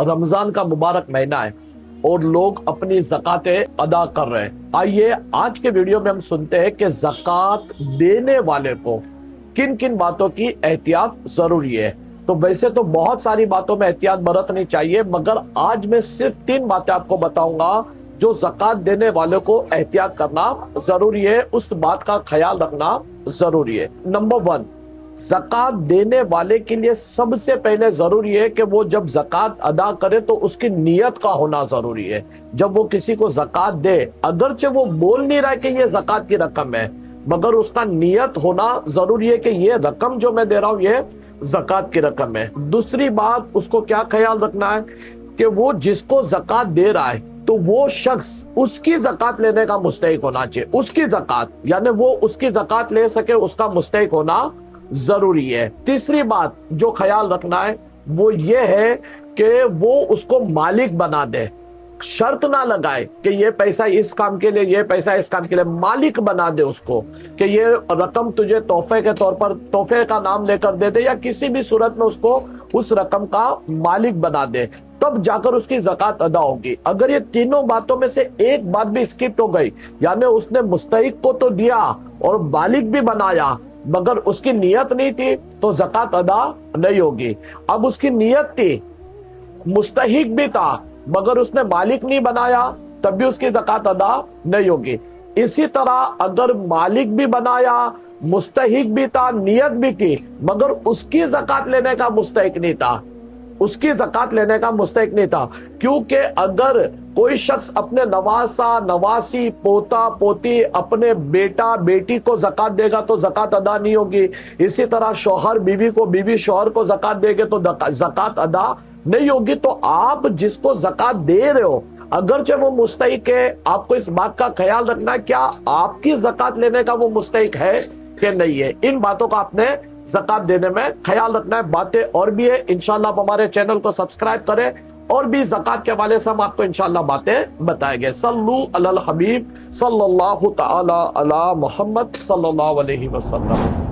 رمضان کا مبارک مہینہ ہے اور لوگ اپنی زکاتیں ادا کر رہے ہیں۔ آئیے آج کے ویڈیو میں ہم سنتے ہیں کہ زکات دینے والے کو کن کن باتوں کی احتیاط ضروری ہے۔ تو ویسے تو بہت ساری باتوں میں احتیاط برتنی چاہیے، مگر آج میں صرف 3 باتیں آپ کو بتاؤں گا جو زکات دینے والے کو احتیاط کرنا ضروری ہے، اس بات کا خیال رکھنا ضروری ہے۔ نمبر 1، زکات دینے والے کے لیے سب سے پہلے ضروری ہے کہ وہ جب زکات ادا کرے تو اس کی نیت کا ہونا ضروری ہے۔ جب وہ کسی کو زکات دے، اگرچہ وہ بول نہیں رہا کہ یہ زکات کی رقم ہے، مگر اس کا نیت ہونا ضروری ہے کہ یہ رقم جو میں دے رہا ہوں یہ زکات کی رقم ہے۔ دوسری بات اس کو کیا خیال رکھنا ہے کہ وہ جس کو زکات دے رہا ہے تو وہ شخص اس کی زکات لینے کا مستحق ہونا چاہیے۔ اس کی زکات یعنی وہ اس کی زکات لے سکے، اس کا مستحق ہونا ضروری ہے۔ تیسری بات جو خیال رکھنا ہے وہ یہ ہے کہ وہ اس کو مالک بنا دے، شرط نہ لگائے کہ یہ پیسہ اس کام کے لیے، یہ پیسہ اس کام کے لیے، مالک بنا دے اس کو کہ یہ رقم تجھے تحفے کے طور پر تحفے کا نام لے کر دے دے، یا کسی بھی صورت میں اس کو اس رقم کا مالک بنا دے، تب جا کر اس کی زکات ادا ہوگی۔ اگر یہ تینوں باتوں میں سے ایک بات بھی اسکپ ہو گئی، یعنی اس نے مستحق کو تو دیا اور مالک بھی بنایا مگر اس کی نیت نہیں تھی، تو زکات ادا نہیں ہوگی۔ اب اس کی نیت تھی، مستحق بھی تھا مگر اس نے مالک نہیں بنایا، تب بھی اس کی زکات ادا نہیں ہوگی۔ اسی طرح اگر مالک بھی بنایا، مستحق بھی تھا، نیت بھی تھی، مگر اس کی زکات لینے کا مستحق نہیں تھا، اس کی زکات لینے کا مستحق نہیں تھا، کیونکہ اگر کوئی شخص اپنے نواسا، نواسی، پوتا، پوتی، اپنے بیٹا، بیٹی کو زکات دے گا تو زکات ادا نہیں ہوگی۔ اسی طرح شوہر بیوی کو، بیوی شوہر کو زکات دے گے تو زکات ادا نہیں ہوگی۔ تو آپ جس کو زکات دے رہے ہو اگرچہ وہ مستحق ہے، آپ کو اس بات کا خیال رکھنا ہے کیا آپ کی زکات لینے کا وہ مستحق ہے کہ نہیں ہے۔ ان باتوں کا آپ نے زکات دینے میں خیال رکھنا ہے۔ باتیں اور بھی ہے، انشاءاللہ آپ ہمارے چینل کو سبسکرائب کریں، اور بھی زکات کے حوالے سے ہم آپ کو انشاءاللہ باتیں بتائیں گے۔ صلو علی الحبیب صلی اللہ تعالی علی محمد صلی اللہ علیہ وسلم۔